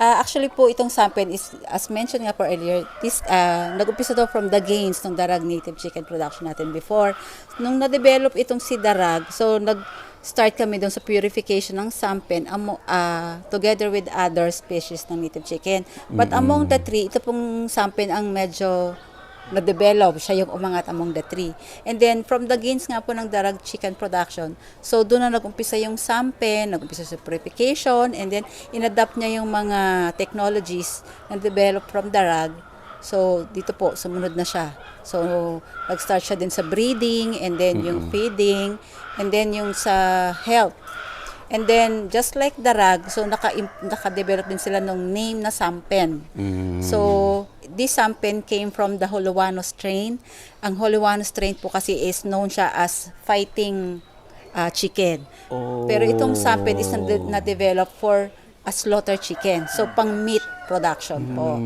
Actually po, itong sampen is, as mentioned nga po earlier, this, nag-umpisa daw from the gains ng Darag native chicken production natin before. Nung na-develop itong si Darag, so nag-start kami doon sa purification ng sampen together with other species ng native chicken. But among the three, ito pong sampen ang medyo na-develop, siya yung umangat among the three. And then, from the gains nga po ng Darag chicken production, so doon na nag-umpisa yung sampen, nag-umpisa sa purification, and then, inadapt niya yung mga technologies na develop from Darag. So, dito po, sumunod na siya. So, nag-start siya din sa breeding, and then yung feeding, and then yung sa health. And then, just like Darag, so naka-develop din sila ng name na sampen. So, this sampen came from the Holuano strain. Ang Holuano strain po kasi is known siya as fighting chicken. Pero itong sampen is na-develop for a slaughter chicken. So, pang meat production po.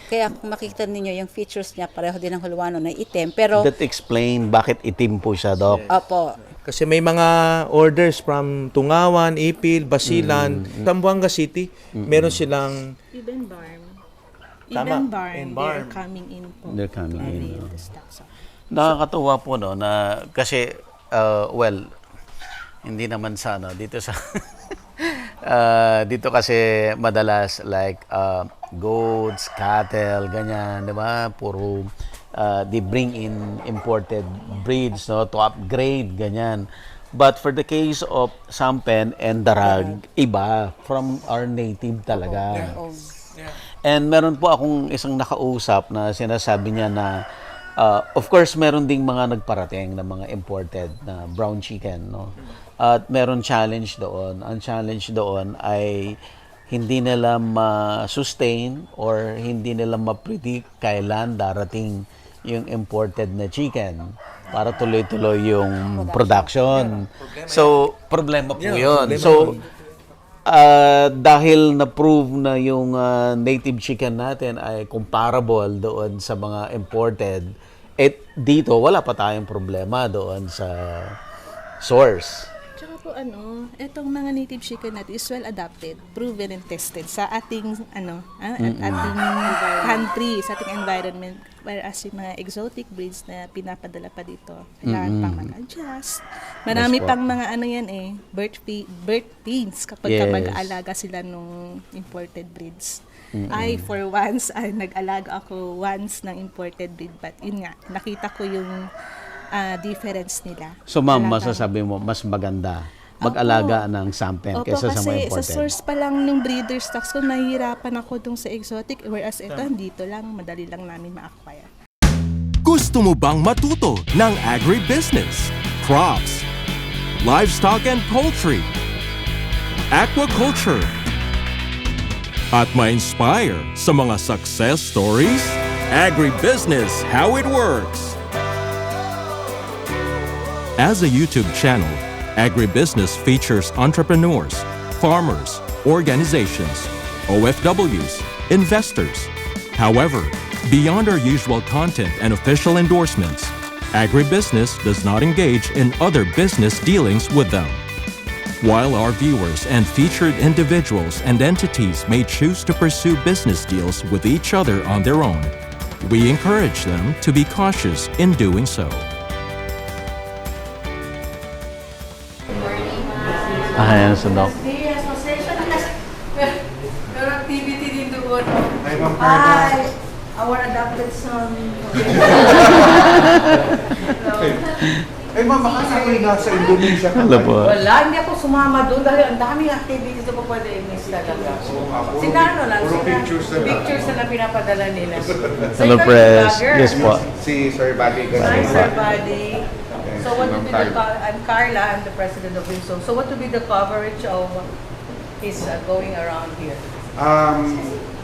Kaya kung makikita ninyo yung features niya, pareho din ng Holuano na itim. Pero, That explain bakit itim po siya, Doc. opo, Kasi may mga orders from Tungawan, Ipil, Basilan, Zamboanga City. Meron silang Even Barm. Tama, Even Barm, in they're Barm. coming in po. They're coming in, Avail no. the stock. So, Nakakatuwa po, no, na kasi, well, hindi naman sana, dito sa, dito kasi madalas like goats, cattle, ganyan, di ba? Puro, they bring in imported breeds, no, to upgrade, ganyan. But for the case of sampen and Darag, iba from our native talaga. And meron po akong isang nakausap na sinasabi niya na of course meron ding mga nagparating na mga imported na brown chicken, no. At meron challenge doon. Ang challenge doon ay hindi nila ma-sustain or hindi nila ma-predict kailan darating yung imported na chicken para tuloy-tuloy yung production. So, problema po yun. So, dahil na-prove na yung native chicken natin ay comparable doon sa mga imported, dito wala pa tayong problema doon sa source. tsaka po itong mga native chicken natin is well adapted, proven and tested sa ating ating country, sa ating environment. Whereas yung mga exotic breeds na pinapadala pa dito, kailangan pang mag-adjust. Marami pang mga birth pains kapag mag-aalaga sila nung imported breeds. For once, nag-alaga ako once ng imported breed, but yun nga, nakita ko yung difference nila. So ma'am, masasabi mo, mas maganda mag-alaga ng sampen kaysa sa mga imported? Sa source pa lang ng breeder stocks ko, nahihirapan ako dun sa exotic, whereas ito, dito lang, madali lang namin ma-acquire. Gusto mo bang matuto ng agribusiness, crops, livestock and poultry, aquaculture, at ma-inspire sa mga success stories? Agribusiness, how it works! As a YouTube channel, Agribusiness features entrepreneurs, farmers, organizations, OFWs, investors. However, beyond our usual content and official endorsements, Agribusiness does not engage in other business dealings with them. While our viewers and featured individuals and entities may choose to pursue business deals with each other on their own, we encourage them to be cautious in doing so. Ayan sa Doc. Yes, pasensya na kasi. Pero activity din doon. Hi, Ma'am Hi, Carla. our adopted son. Eh, ma'am, baka ako'y nasa Indonesia ka. Hello po. Wala, hindi ako sumama doon dahil ang daming activities na po pwede i-miss talaga. Sinano lang, Puro pictures na lang. pictures na pinapadala nila. So, Hello, ikaw yung press. vlogger, Yes po. Si Sir Buddy. Hi, Sir Buddy. So what Ma'am will be the Carla. I'm Carla, I'm the president of WIMSO. So what will be the coverage of his going around here?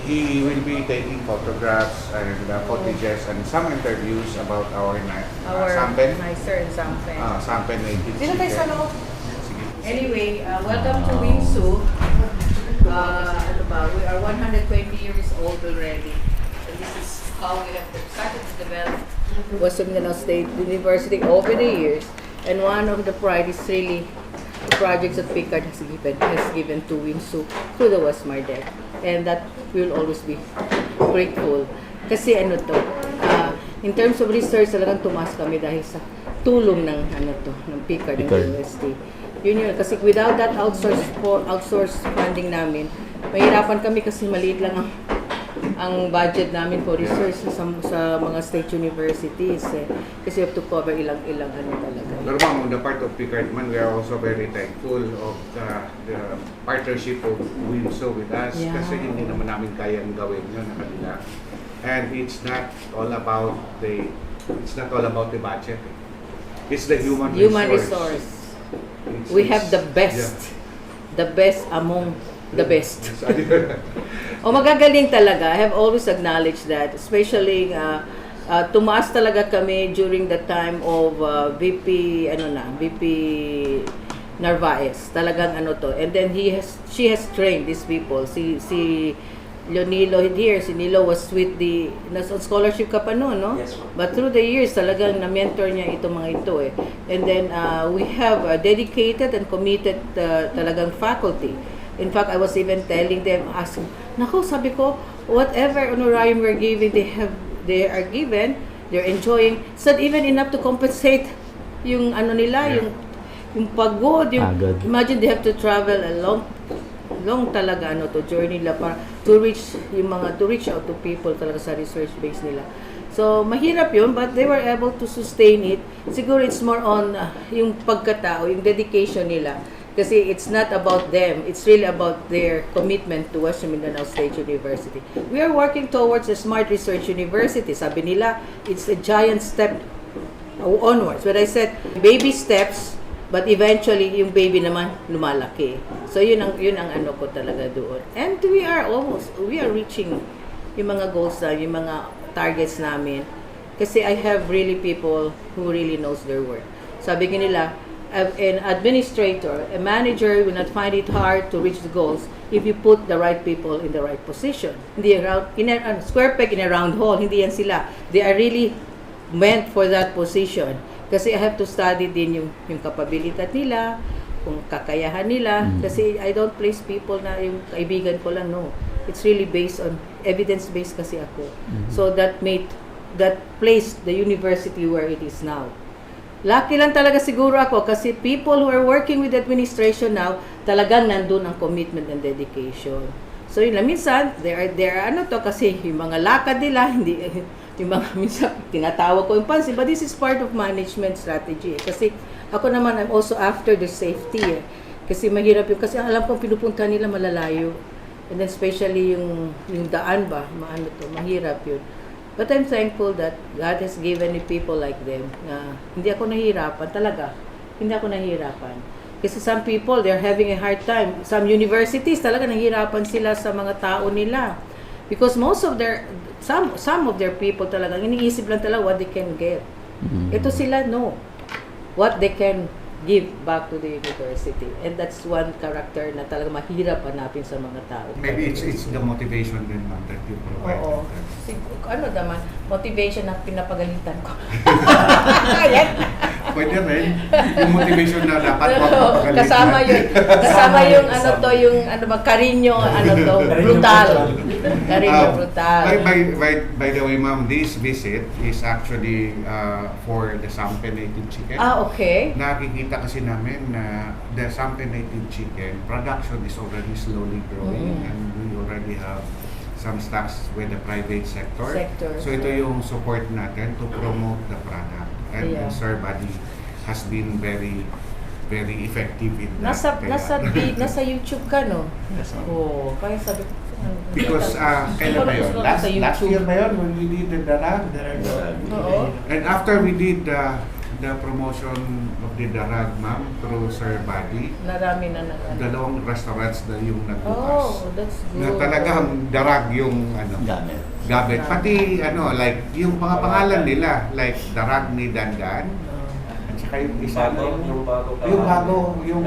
He will be taking photographs and footages and some interviews about our sampen. Nicer and Sampen. Sampen native Dito tayo sa chicken. loob. Sige. Anyway, welcome to WIMSU. We are 120 years old already. And this is how we have started to develop Western Mindanao State University over the years. And one of the pride is really projects that Picard has given to Winsu through the Westmar deck. And that will always be grateful. Kasi ano to, in terms of research, talagang tumaas kami dahil sa tulong ng ng Picard ng university. Yun. Kasi without that outsource funding namin, mahirapan kami kasi maliit lang ang budget namin for research sa mga state universities. Kasi you have to cover ilang talaga. Pero ma'am, on the part of Picard man, we are also very thankful of the partnership of Winso with us. Yeah. Kasi hindi naman namin kayang gawin yun na kanila. And it's not all about the budget. It's the human resource. We have the best. Yeah. The best among the best. Magagaling talaga. I have always acknowledged that. Especially, tumaas talaga kami during the time of VP Narvaez. Talagang to. And then she has trained these people. Si Leonilo here, si Nilo was with nasa scholarship ka pa noon, no? Yes, ma'am. But through the years, talagang na-mentor niya mga ito eh. And then, we have dedicated and committed talagang faculty. In fact, I was even telling them, asking, nako, sabi ko, whatever honorarium we're giving, they are given, they're enjoying. It's not even enough to compensate yung yung pagod, imagine they have to travel a long talaga to journey nila para to reach out to people talaga sa research base nila. So mahirap yun, but they were able to sustain it. Siguro it's more on yung pagkatao, yung dedication nila. Kasi it's not about them, it's really about their commitment to Western Mindanao State University. We are working towards a smart research university. Sabi nila, it's a giant step onwards. But I said, baby steps, but eventually, yung baby naman lumalaki. So yun ang ko talaga doon. And we are reaching yung mga goals na, yung mga targets namin. Kasi I have really people who really knows their work. Sabi nila, an administrator, a manager will not find it hard to reach the goals if you put the right people in the right position. Hindi in a square peg in a round hole, hindi yan sila. They are really meant for that position. Kasi I have to study din yung kapabilidad nila, kung kakayahan nila. Kasi I don't place people na yung kaibigan ko lang, no. It's really based on, evidence-based kasi ako. So that placed the university where it is now. Lucky lang talaga siguro ako kasi people who are working with administration now, talagang nandun ang commitment and dedication. So yun lang, minsan, there are kasi yung mga lakad nila, hindi, yung mga minsan, tinatawag ko yung pansin, but this is part of management strategy. Kasi ako naman, I'm also after the safety. Kasi mahirap yun, kasi alam ko pinupunta nila malalayo. And then especially yung daan ba, mahirap yun. But I'm thankful that God has given me people like them na hindi ako nahihirapan talaga. Hindi ako nahihirapan. Kasi some people, they're having a hard time. Some universities talaga nahihirapan sila sa mga tao nila. Because most of some of their people talaga, iniisip lang talaga what they can get. Ito sila, no. What they can give back to the university. And that's one character na talaga mahirap hanapin sa mga tao. Maybe it's the motivation din, ma'am, that you provide. Oo. Ano naman, motivation na pinapagalitan ko. Pwede rin. Yung motivation na dapat mapapagalitan. Kasama yung karinyo, brutal. Karinyo brutal. By the way, ma'am, this visit is actually for the Sampe Native Chicken. Okay. Nakikita kasi namin na the Sampe Native Chicken production is already slowly growing and we already have some stocks with the private sector. So ito yung support natin to promote the product. And Sir Buddy has been very very effective in that. Nasa YouTube ka, no? Yes, ma'am. Oh, kaya sabi ko. Because kailan ba yun? Last year ba yun when we did the Darag? Oo. And after we did the promotion of the Darag, ma'am, through Sir Buddy, Narami na. dalawang restaurants na yung nagbukas. Oh, that's good. Na talagang Darag yung gamit. Pati like yung mga pangalan nila, like Darag ni Dandan. At saka yung isa Yung bago. yung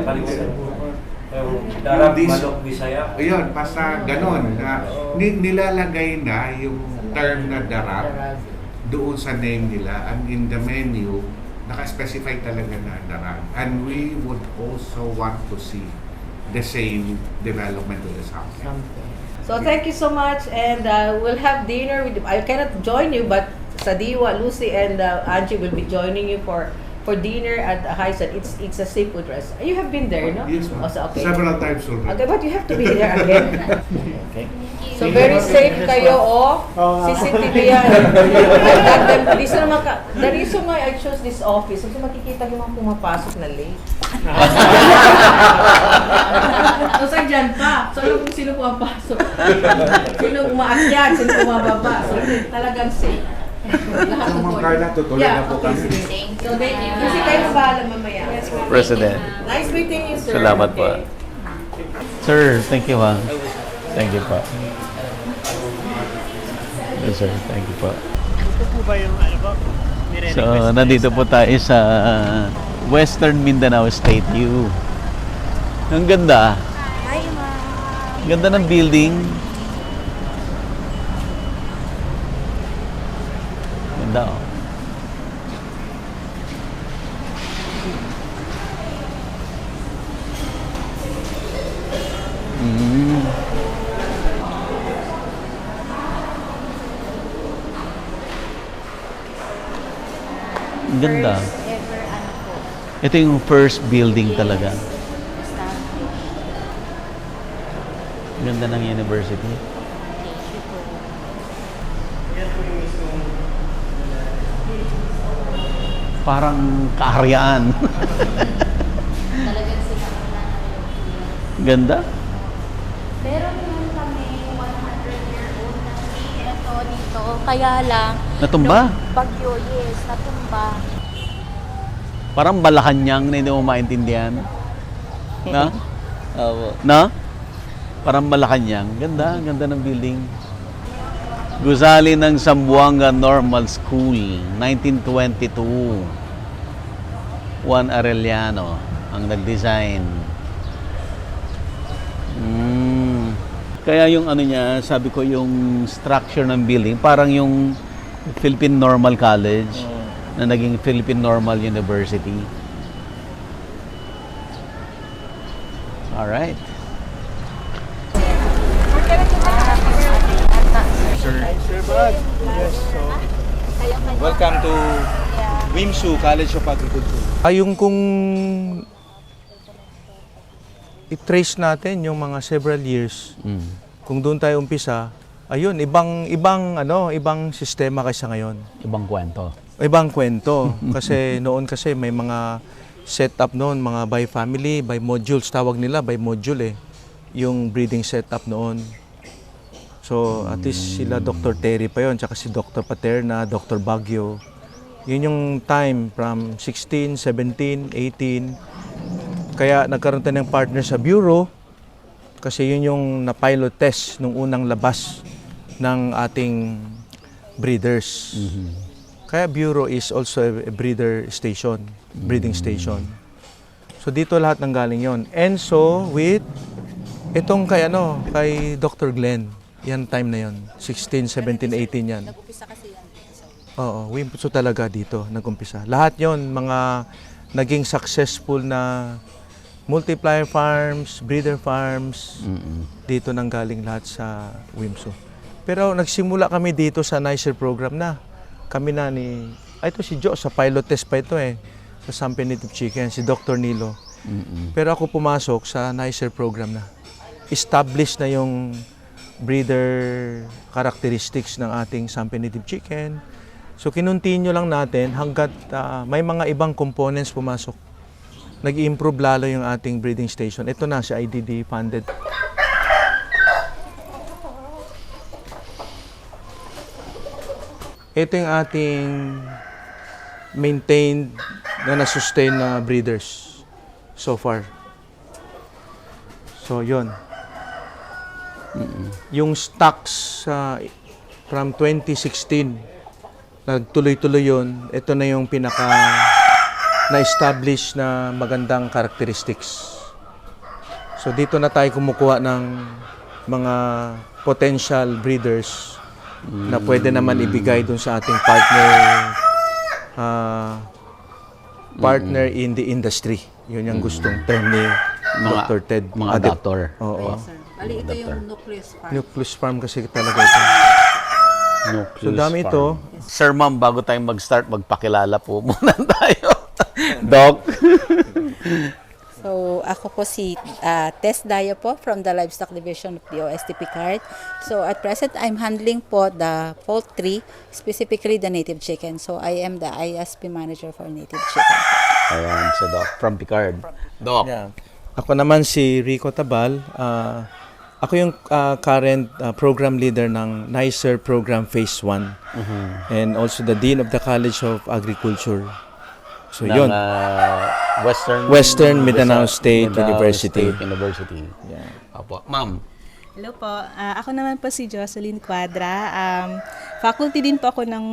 Darag, Manok, Bisaya. Ayun, basta ganon. Nilalagay na yung term na Darag doon sa name nila, and in the menu naka-specify talaga na darag. And we would also want to see the same development to the something. So thank you so much, and we'll have dinner. I cannot join you, but Sadiwa, Lucy, and Angie will be joining you for dinner at Haisan. It's a seafood restaurant. You have been there, no? Yes, ma'am. Also, okay. Several times already. Okay, but you have to be there again. Okay. So very safe kayo, CCTV yan. The reason why I chose this office, kasi makikita yung mga pumapasok na late. So dyan pa. So alam kung sino pumapasok. Sino umaakyat, sino bumababa. So talagang safe. Lahat ng board. Carla, tutuloy na po kami. So thank you. Kasi kayo bahala mamaya. President. Nice meeting you, sir. Salamat po. Okay. Sir, thank you ha. Thank you po. Yes, sir. Thank you po. Ito po ba yung ano po? So, nandito po tayo sa Western Mindanao State U. Ang ganda. Hi, ma'am. Ganda ng building. Ganda oh. Mm. Ang ganda. First ever ano po. Ito yung first building talaga. Established. Ang ganda ng university. Thank you po. Parang kaharian. Talagang sinauna na yung Ganda. Pero meron kami 100-year-old na ito dito. Kaya lang, Natumba. nung bagyo, yes, natumba. Parang Malacanang na hindi mo maintindihan. Na? Opo. Na? Parang Malacanang. Ganda, ganda ng building. Gusali ng Zamboanga Normal School, 1922. Juan Arellano ang nag-design. Kaya yung ano niya, sabi ko yung structure ng building, parang yung Philippine Normal College na naging Philippine Normal University. Alright. Sir Brad, yes, so welcome to WIMSU College of Agriculture. Yung kung i-trace natin yung mga several years, kung doon tayo umpisa, ayun, ibang sistema kaysa ngayon. Ibang kwento. Ibang kwento. Kasi noon kasi may mga setup noon, mga by family, by modules, tawag nila by module yung breeding setup noon. So, at least sila Dr. Terry pa yon, tsaka si Dr. Paterna, Dr. Baguio. Yun yung time from 16, 17, 18. Kaya nagkaroon tayo ng partner sa Bureau kasi yun yung na-pilot test nung unang labas ng ating breeders. Kaya Bureau is also a breeder station, breeding station. So dito lahat ng galing yon. And so with itong kay Dr. Glenn. Yan time na yon. 16, 17, 18 yan. Nag-upisa kasi yan. Oo, WIMSU talaga dito nag-umpisa. Lahat yon mga naging successful na multiplier farms, breeder farms. Dito nang galing lahat sa WIMSU. Pero nagsimula kami dito sa NICER program na. Kami na ito si Joe, sa pilot test pa ito sa Sampen Native Chicken, si Dr. Nilo. Pero ako pumasok sa NICER program na. Established na yung breeder characteristics ng ating Sampen Native Chicken. So kinontinue lang natin hanggat may mga ibang components pumasok. Nag-improve lalo yung ating breeding station. Ito na si IDD funded. Ito yung ating maintained na na-sustain na breeders so far. So yun. Yung stocks from 2016, nagtuloy-tuloy yun. Ito na yung pinaka na-establish na magandang characteristics. So dito na tayo kumukuha ng mga potential breeders na pwede naman ibigay dun sa ating partner partner in the industry. Yun yung gustong term ni Dr. Ted. Mga Adep. doctor. Oo. Bali, ito yung nucleus farm. Nucleus farm kasi talaga ito. So, dami ito. Sir, ma'am, bago tayo mag-start, magpakilala po muna tayo. Doc. So, ako po si Tess Dayo po from the Livestock Division of the OST Picard. So, at present, I'm handling po the poultry, specifically the native chicken. So, I am the ISP manager for native chicken. Ayan, si Doc. From Picard. Doc. Yeah. Ako naman si Rico Tabal. Ako yung current program leader ng NICER Program Phase 1 and also the Dean of the College of Agriculture. So Ng, yun, Western Mindanao State University. Yeah. Apo. Ma'am. Hello po. Ako naman po si Jocelyn Cuadra. Faculty din po ako ng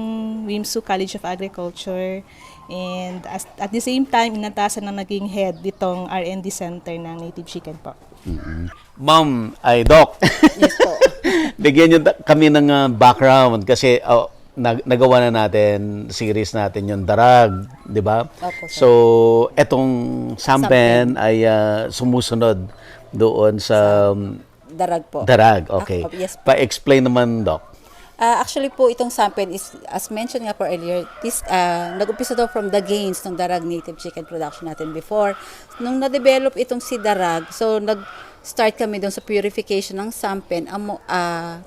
WIMSU College of Agriculture. And at the same time, inatasan na naging head ditong R&D Center ng Native Chicken po. Ma'am, ay Doc. Yes po. Bigyan niyo kami ng background kasi nagawa na natin, series natin yung Darag, di ba? Opo, sir. So, etong Sampen ay sumusunod doon sa Darag po. Darag. Okay. Yes po. Pa-explain naman, Doc. Actually po, itong Sampen is, as mentioned nga po earlier, this nag-umpisa daw from the gains ng Darag native chicken production natin before. Nung na-develop itong si Darag, so nag-start kami doon sa purification ng Sampen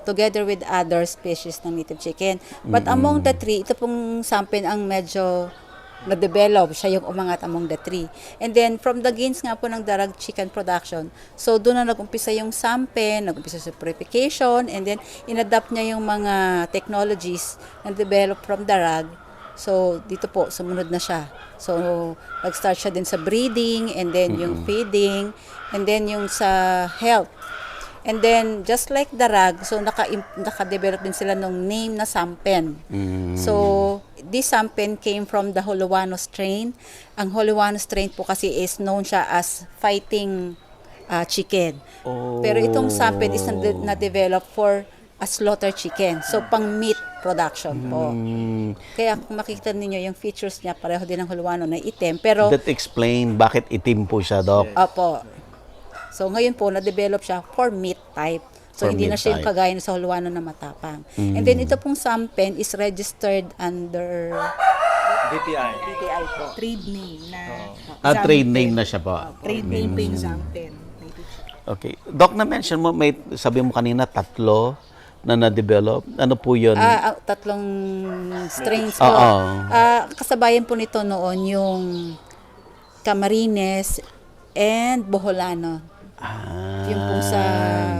together with other species ng native chicken. But among the three, ito pong Sampen ang medyo na-develop, siya yung umangat among the three. And then, from the gains nga po ng Darag chicken production, so doon na nag-umpisa yung Sampen, nag-umpisa sa purification, and then, inadapt niya yung mga technologies na develop from Darag. So, dito po, sumunod na siya. So, nag-start siya din sa breeding, and then yung feeding, and then yung sa health. And then, just like Darag, so naka-develop din sila ng name na Sampen. So, this Sampen came from the Holuano strain. Ang Holuano strain po kasi is known siya as fighting chicken. Pero itong Sampen is na-develop for a slaughter chicken. So, pang meat production po. Kaya kung makikita ninyo yung features niya, pareho din ng Holuano na itim. Pero, That explain bakit itim po siya, Doc. opo. So, ngayon po, na-develop siya for meat type. So, For hindi meat na siya yung type. kagaya sa Holuano na matapang. And then, ito pong Sampen is registered under DTI. DTI po. Trade name na Trade Zampen. name na siya po. Trade name po yung Zampen. Native chicken. Okay. Doc, na-mention mo, sabi mo kanina, 3 na na-develop. Ano po yun? Tatlong strains po. Oo. Kasabayan po nito noon yung Camarines and Boholano. Yung po sa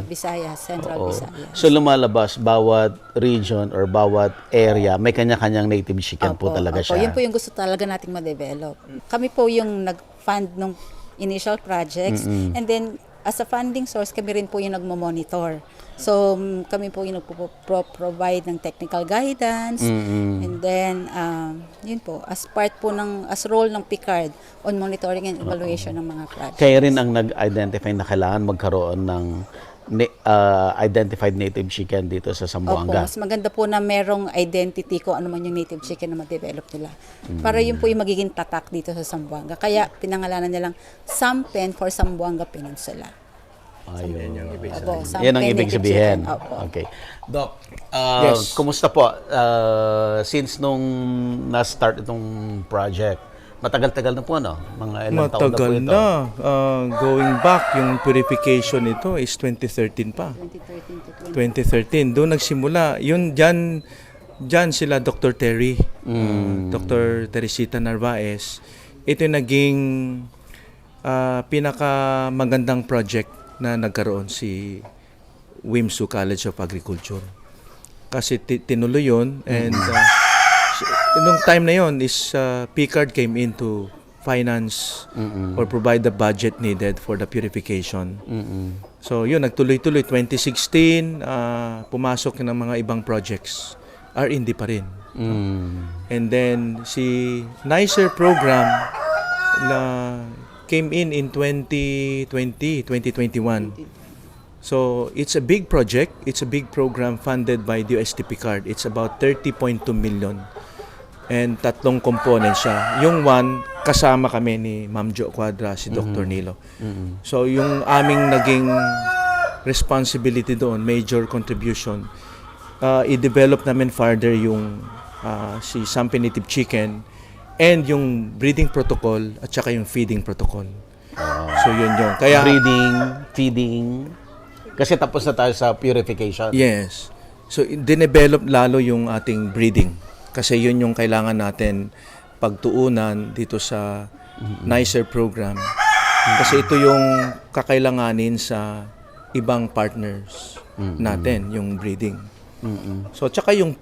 Visayas, Central Oo. Visayas. So lumalabas, bawat region or bawat area, may kanya-kanyang native chicken po talaga siya. Yun po yung gusto talaga nating ma-develop. Kami po yung nag-fund ng initial projects, and then as a funding source, kami rin po yung nagmo-monitor. So, kami po yung nagpo-provide ng technical guidance, and then, yun po, as part po as role ng Picard on monitoring and evaluation ng mga projects. Kaya rin ang nag-identify na kailangan magkaroon ng identified native chicken dito sa Opo, Zamboanga. mas maganda po na merong identity ko ano man yung native chicken na ma-develop nila. Para yun po yung magiging tatak dito sa Zamboanga. Kaya pinangalanan nilang Sampen for Zamboanga Peninsula. Ayun. Opo, Sampen Yan ang ibig native sabihin. chicken. Opo. Okay. Doc, Yes. kumusta po? Since nung na-start itong project, matagal-tagal na po, no? Mga ilang taon na po Matagal ito? na. Going back, yung purification nito is 2013 pa. 2013 to 2013. Doon nagsimula. Yun, dyan sila Dr. Terry, Dr. Teresita Narvaez. Ito yung naging pinakamagandang project na nagkaroon si WIMSU College of Agriculture. Kasi tinuloy yun, and nung time na yun is Picard came in to finance or provide the budget needed for the purification. So yun, nagtuloy-tuloy. 2016, pumasok ng mga ibang projects. R&D pa rin. And then si NICER program na came in 2021. So it's a big project. It's a big program funded by the OST Picard. It's about 30.2 million. And 3 components siya. Yung one, kasama kami ni Ma'am Jo Quadra, si Dr. Nilo. So yung aming naging responsibility doon, major contribution, i-develop namin further yung si Sampi Native Chicken and yung breeding protocol at saka yung feeding protocol. So yun yung. Kaya, Breeding, feeding. Kasi tapos na tayo sa purification. yes. So dinevelop lalo yung ating breeding. Kasi yun yung kailangan natin pagtuunan dito sa NICER program. Kasi ito yung kakailanganin sa ibang partners natin, yung breeding. So tsaka yung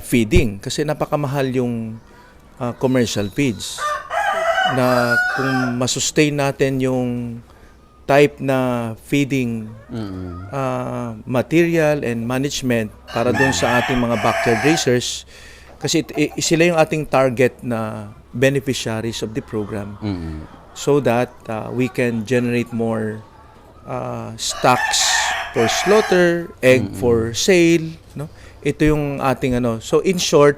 feeding, kasi napakamahal yung commercial feeds. Na kung masustain natin yung type na feeding material and management para doon sa ating mga backyard raisers, kasi sila yung ating target na beneficiaries of the program, so that we can generate more stocks for slaughter, egg for sale, no? Ito yung ating ano. So in short,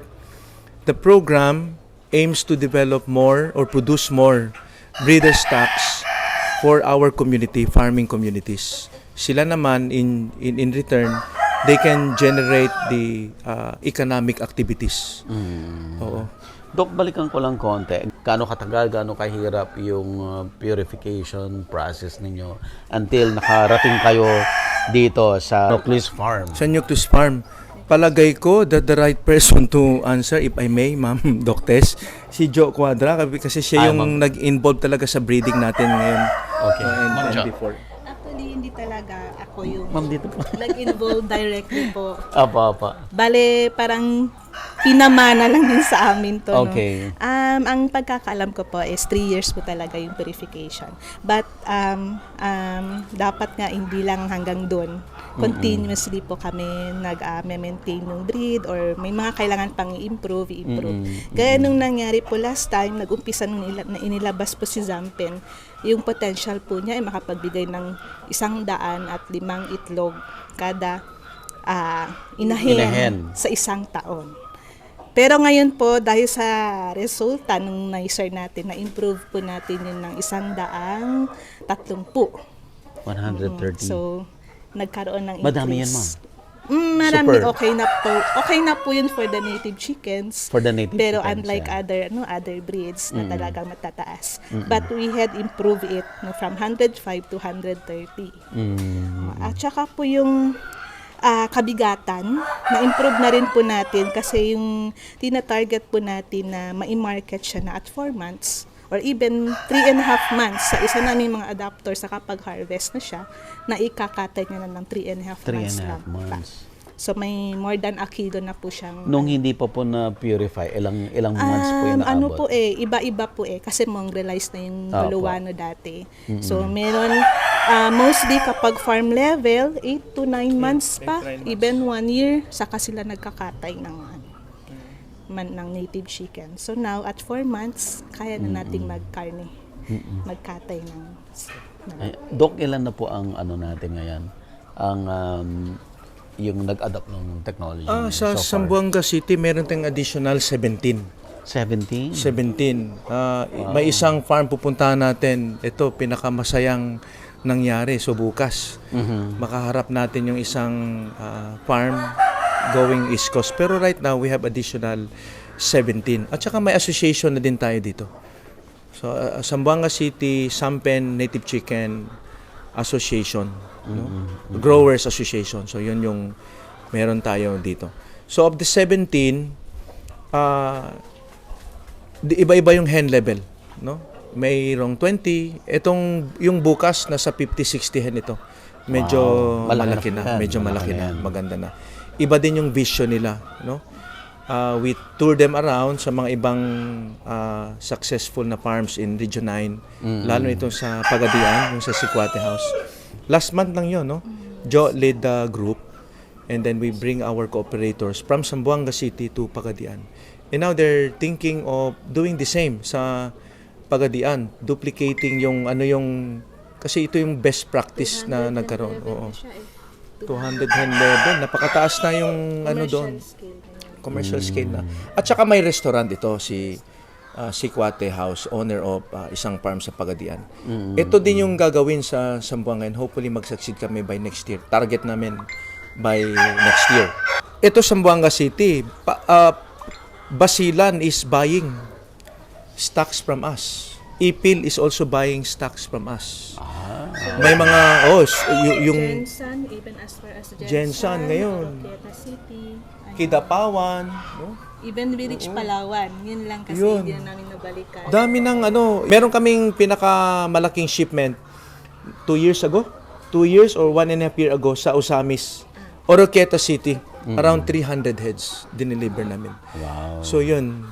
the program aims to develop more or produce more breeder stocks for our community, farming communities. Sila naman in return, they can generate the economic activities. Oo. Dok, balikan ko lang konti. Gaano katagal, gaano kahirap yung purification process ninyo until nakarating kayo dito sa Nucleus Farm? Sa Nucleus Farm, palagay ko that the right person to answer, if I may, Ma'am Doc Tess, si Jo Quadra, kasi siya yung nag-involve talaga sa breeding natin ngayon. Okay. And before. Actually, hindi talaga ako yung Ma'am, dito po. nag-involve directly po. Apa. Bale, parang pinamana lang din sa amin to. Okay. No? Ang pagkakaalam ko po is 3 years po talaga yung purification. But dapat nga hindi lang hanggang doon. Continuously po kami nag-maintain ng breed or may mga kailangan pang i-improve. Gaya nung nangyari po last time, nag-umpisa nung inilabas po si Zampen, yung potential po niya ay makapagbigay ng 105 itlog kada inahin sa isang taon. Pero ngayon po, dahil sa resulta ng NICER natin, na-improve po natin yun ng 130. 130. So, nagkaroon ng increase. Madami yan, ma'am. Marami. Super. Okay na po yun for the native chickens. For the native Pero chickens, unlike yeah. other breeds na talagang matataas. But we had improved it from 105 to 130. At saka po yung kabigatan, na-improve na rin po natin kasi yung tina-target po natin na ma-market siya na at 4 months or even 3.5 months sa isa namin mga adapter sa kapag harvest na siya, na ikakatay niya na ng 3.5 months lang. So may more than a kilo na po siyang. Nung hindi pa po na-purify, ilang months po yung naabot? Ano po iba-iba po kasi mongrelize na yung Buluano dati. So meron, mostly kapag farm level, 8 to 9 months pa, even 1 year, saka sila nagkakatay ng native chicken. So now, at 4 months, kaya na nating magkarne, magkatay ng. Dok, ilan na po ang natin ngayon? Ang yung nag-adapt ng technology? Sa Zamboanga City, meron tayong additional 17. 17? 17. May isang farm pupuntahan natin. Ito, pinakamasayang nangyari. So bukas, makaharap natin yung isang farm going East Coast. Pero right now, we have additional 17. At saka may association na din tayo dito. So, Zamboanga City Sampen Native Chicken Association. No? Growers Association. So, yun yung meron tayo dito. So, of the 17, iba-iba yung hen level. No? Mayroong 20. Itong, yung bukas, nasa 50-60 hen ito. Medyo malaki na. Medyo malaki na. Maganda na. Iba din yung vision nila, no? We tour them around sa mga ibang successful na farms in Region 9, lalo itong sa Pagadian, yung sa Sikwate House. Last month lang yun, no? Joe led the group, and then we bring our cooperators from Zamboanga City to Pagadian. And now they're thinking of doing the same sa Pagadian, duplicating yung kasi ito yung best practice na nagkaroon. Oo. 200 hen level. Napakataas na yung doon. Commercial scale na. At saka may restaurant ito si si Kuate House, owner of isang farm sa Pagadian. Ito din yung gagawin sa Zamboanga, and hopefully mag-succeed kami by next year. Target namin by next year. Ito Zamboanga City, Basilan is buying stocks from us. Ipil is also buying stocks from us. May mga yung Jensan, even as far as Jensan ngayon. Oroquieta City, Kidapawan, no? even Village Palawan. Yun lang kasi Yun. hindi na namin nabalikan. Dami ng meron kaming pinakamalaking shipment 2 years ago, 2 years or 1.5 year ago sa Osamis, Oroquieta City. Around 300 heads dineliver namin. Wow. So yun,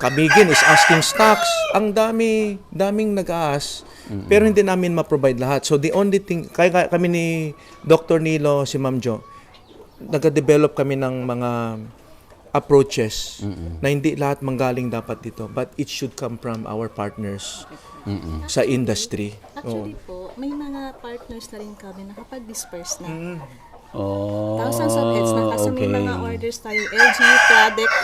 Kabigin is asking stocks. Ang daming nag-aas. Pero hindi namin ma-provide lahat. So the only thing, kaya kami ni Dr. Nilo, si Ma'am Jo, nag-develop kami ng mga approaches na hindi lahat manggaling dapat dito, but it should come from our partners sa industry. Actually po, may mga partners na rin kami nakapag-disperse na. Oh, Thousands of heads na kasi may mga orders tayo. LGU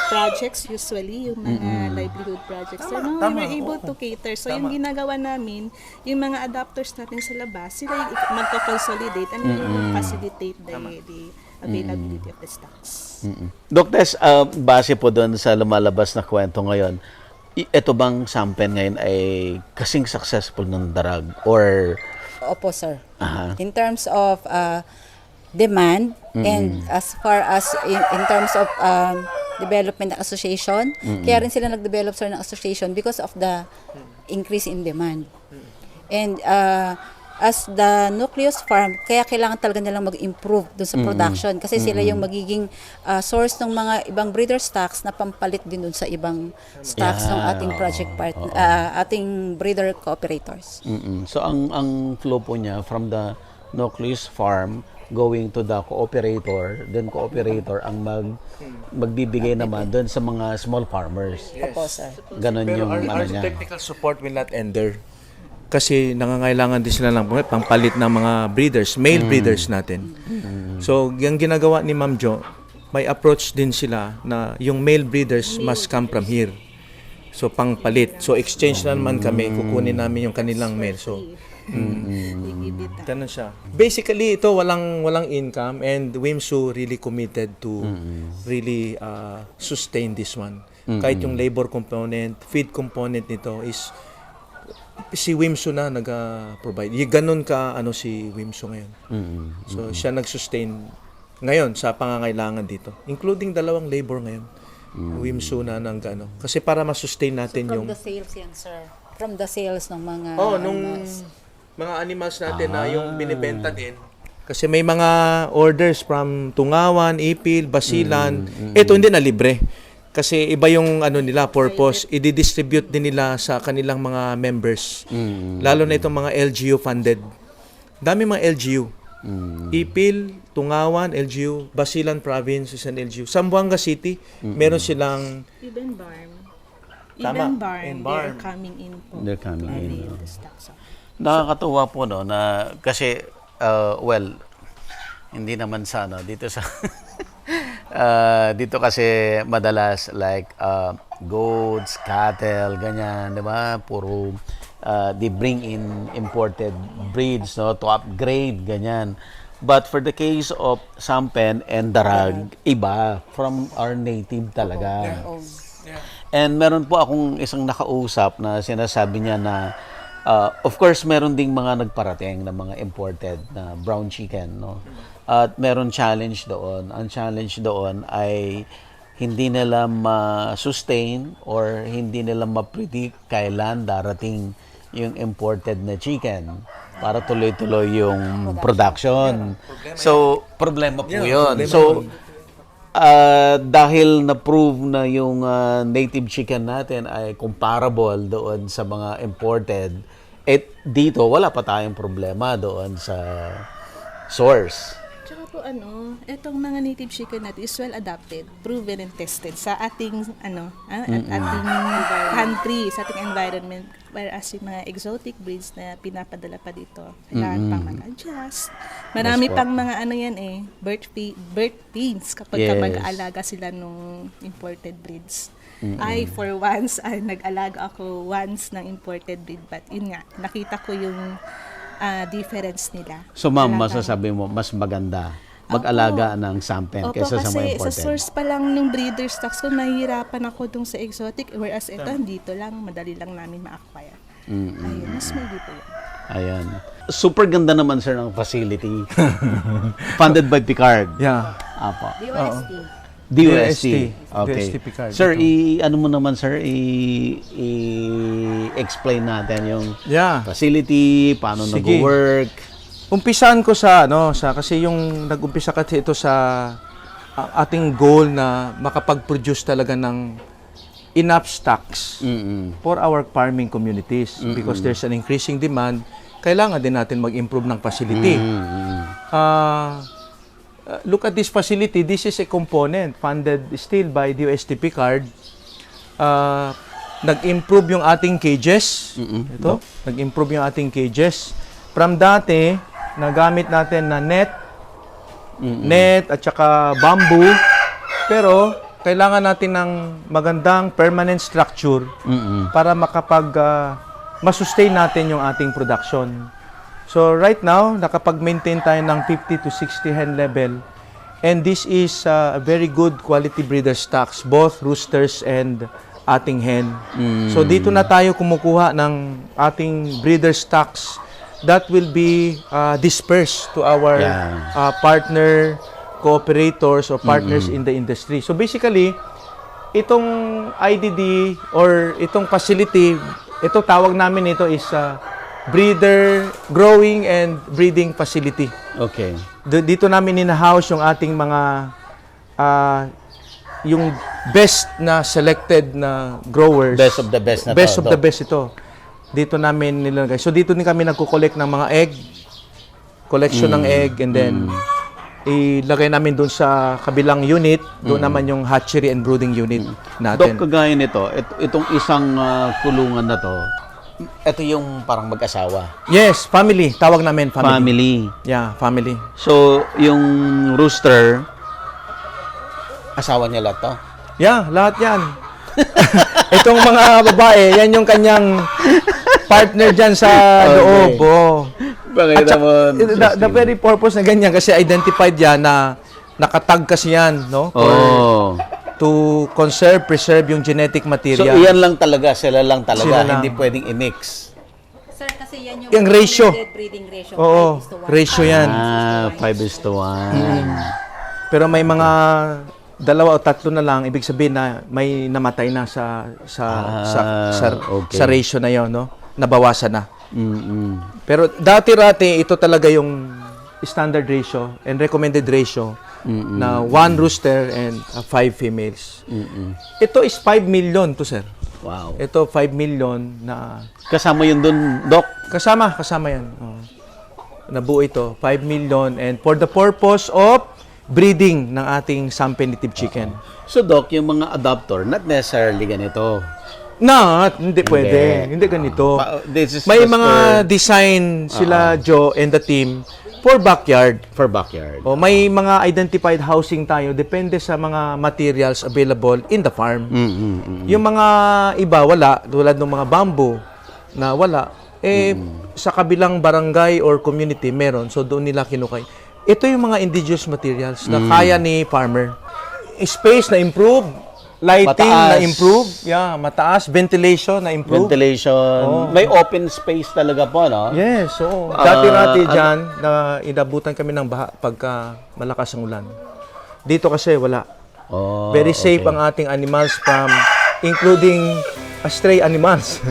projects usually, yung mga livelihood projects. So, no, we were able to cater. So, yung ginagawa namin, yung mga adapters natin sa labas, sila yung magko-consolidate and facilitate the availability of the stocks. Doc Tess, base po doon sa lumalabas na kwento ngayon, ito bang Sampen ngayon ay kasing successful ng Darag? Or Opo, sir. In terms of demand and as far as in terms of development ng association, kaya rin sila nag-develop, sir, ng association because of the increase in demand. And as the nucleus farm, kaya kailangan talaga nilang mag-improve dun sa production kasi sila yung magiging source ng mga ibang breeder stocks na pampalit din dun sa ibang stocks ng ating project ating breeder cooperators. So ang flow po niya from the nucleus farm going to the cooperator, then cooperator ang magbibigay naman doon sa mga small farmers. Opo, sir. Ganon Pero yung our niya. technical support will not end there. Kasi nangangailangan din sila ng pampalit ng mga breeders, male breeders natin. So, yung ginagawa ni Ma'am Jo, may approach din sila na yung male breeders must come from here. So, pangpalit. So, exchange na naman kami, kukunin namin yung kanilang male. So, ganun siya. Basically, ito walang income, and Wimsu really committed to really sustain this one. Kahit yung labor component, feed component nito is si Wimsu na nag-provide. Ganun ka si Wimsu ngayon. So siya nag-sustain ngayon sa pangangailangan dito, including 2 labor ngayon. Wimsu na ng kasi para ma-sustain natin From yung the sales yan, sir. From the sales ng mga mga animals natin na yung binibenta din. Kasi may mga orders from Tungawan, Ipil, Basilan. Ito hindi na libre. Kasi iba yung nila purpose, i-distribute din nila sa kanilang mga members. Lalo na itong mga LGU funded. Dami mga LGU. Ipil, Tungawan, LGU, Basilan Province is an LGU. Zamboanga City, meron silang Even Barm. Tama. Even Barm, And they're Barm. coming in po. They're coming in, Avail no. the stocks. Nakakatuwa po no na kasi hindi naman sa dito sa dito kasi madalas like goats, cattle, ganyan, 'di ba? Puro they bring in imported breeds no to upgrade ganyan. But for the case of Sampen and Darag, iba from our native talaga. And meron po akong isang nakausap na sinasabi niya na of course meron ding mga nagparating na mga imported na brown chicken no. At meron challenge doon. Ang challenge doon ay hindi nila ma-sustain or hindi nila ma-predict kailan darating yung imported na chicken para tuloy-tuloy yung production. So, problema po yun. So, dahil na-prove na yung native chicken natin ay comparable doon sa mga imported, dito wala pa tayong problema doon sa source. Tsaka po itong mga native chicken natin is well adapted, proven and tested sa ating ating country, sa ating environment. Whereas yung mga exotic breeds na pinapadala pa dito, kailangan pang mag-adjust. Marami Yes po. pang mga birth pains kapag Yes. mag-aalaga sila nung imported breeds. For once, nag-alaga ako once ng imported breed, but yun nga, nakita ko yung difference nila. So ma'am, Talagang- masasabi mo, mas maganda mag-alaga ng sampen Opo, kaysa sa kasi mga sa imported. source pa lang ng breeder stocks ko, nahihirapan ako dun sa exotic, whereas ito, dito lang, madali lang namin ma-acquire. Ayun, mas may dito yun. Ayan. Super ganda naman, sir, ng facility. Funded by Picard. Yeah. Apo. DOST. DOST. Okay. DOST Picard. Sir, Ito. ano mo naman, sir, i-explain natin yung Yeah. facility, paano Sige. nag-work. Umpisaan ko sa kasi yung nag-umpisa kasi ito sa ating goal na makapag-produce talaga ng enough stocks for our farming communities because there's an increasing demand. Kailangan din natin mag-improve ng facility. Look at this facility. This is a component funded still by DOST Picard. Nag-improve yung ating cages. Ito, nag-improve yung ating cages. From dati, nagamit natin na net at saka bamboo. Pero, kailangan natin ng magandang permanent structure para masustain natin yung ating production. So, right now, nakapag-maintain tayo ng 50 to 60 hen level. And this is a very good quality breeder stocks, both roosters and ating hen. So, dito na tayo kumukuha ng ating breeder stocks that will be dispersed to our partner cooperators or partners in the industry. So basically, itong IDD or itong facility, ito tawag namin ito is breeder growing and breeding facility. Okay. Dito namin in-house yung ating mga yung best na selected na growers. Best of the best na Best to, of the best ito. Dito namin nilagay. So dito din kami nagko-collect ng mga egg, collection ng egg, and then ilagay namin doon sa kabilang unit, doon naman yung hatchery and brooding unit natin. Dok, kagaya nito, itong isang kulungan na to, ito yung parang mag-asawa. Yes, family. Tawag namin family. Family. Yeah, family. So, yung rooster, asawa niya lahat to? Yeah, lahat yan. Itong mga babae, yan yung kanyang partner dyan sa loob. Oh. At saka, the very purpose na ganyan kasi identified yan na nakatag kasi yan, no? To conserve, preserve yung genetic material. So, iyan lang talaga, sila lang talaga. Sila lang. Hindi pwedeng i-mix. Sir, kasi yan Yung ratio. recommended breeding ratio. Oo, 5:1. ratio yan. 5:1. Pero may mga 2 o 3 na lang, ibig sabihin na may namatay na sa ratio na yon, no? Nabawasan na. Pero dati-rati ito talaga yung standard ratio and recommended ratio na 1 rooster and 5 females. Ito is 5 million to, sir. Wow. Ito 5 million na Kasama yun dun, Doc? kasama yan. Oh. Nabuo ito 5 million and for the purpose of breeding ng ating sampen native chicken. So, Doc, yung mga adopter, not necessarily ganito. Hindi pwede. Hindi ganito. This is May just mga design sila, Joe and the team, for backyard. for backyard. O may mga identified housing tayo, depende sa mga materials available in the farm. Yung mga iba, wala. Tulad ng mga bamboo na wala. Sa kabilang barangay or community, meron. So, doon nila kinukay. Ito yung mga indigenous materials na kaya ni farmer. Space na improve. Lighting Mataas. na improve. Yeah, mataas. Ventilation na improve. Ventilation. May open space talaga po, no? Yes, oo. Dati-rati dyan, na inabutan kami ng baha pagka malakas ang ulan. Dito kasi wala. Very safe ang ating animals from, including stray animals.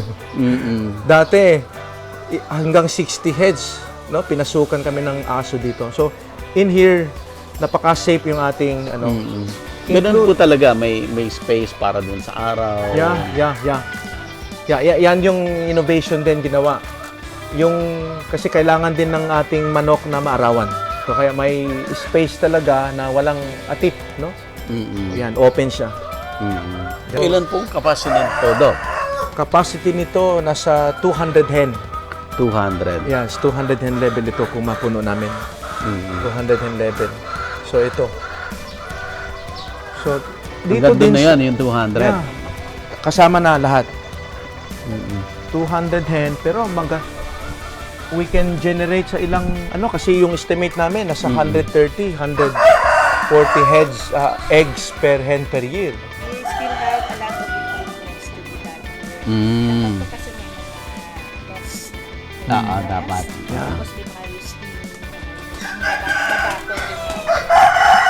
Dati, hanggang 60 heads, no? Pinasukan kami ng aso dito. So, in here, napaka-safe yung ating, Ganun po talaga, may space para dun sa araw. Yeah. Yan yung innovation din ginawa. Kasi kailangan din ng ating manok na maarawan. So kaya may space talaga na walang atip, no? Yan, open siya. Ilan pong capacity nito, Doc? Capacity nito nasa 200 hen. 200. Yes, 200 hen level ito kung mapuno namin. 200 hen level. So ito. So dito Hanggang doon din na sa- yan, yung 200. Yeah. Kasama na lahat. 200 hen, pero we can generate sa ilang, kasi yung estimate namin, nasa 130, 140 eggs per hen per year. We still have a lot of improvements to be done. Ito kasi may mga test. Dapat. Tapos may mga listing. Ang babato din.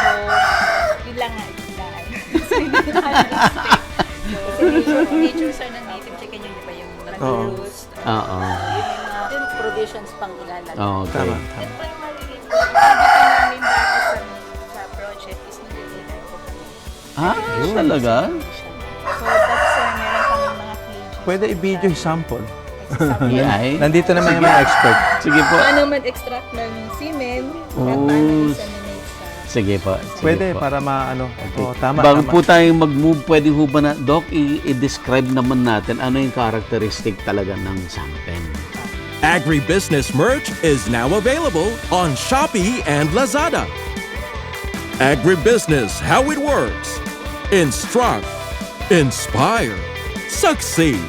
So, yun lang nga. So, hindi na respect. Nature sir ng native chicken yun, di ba yung nag-roost? Oo. Yung provisions pang ilalagay. Okay. Tama. And primary, yung namin dati sa project is nag-deliver ko kami. Talaga? So, that's meron kami mga cages. Pwede i-video yung sample. Ay. Nandito naman yung mga expert. Sige po. Paano mag-extract ng semen? At paano disseminate sa... Sige po. Pwede, po. para tama, Bago tama. po tayong mag-move, pwede ho ba na, Doc, i-describe naman natin ano yung characteristic talaga ng Sangpen. Agribusiness merch is now available on Shopee and Lazada. Agribusiness, how it works. Instruct, inspire, succeed.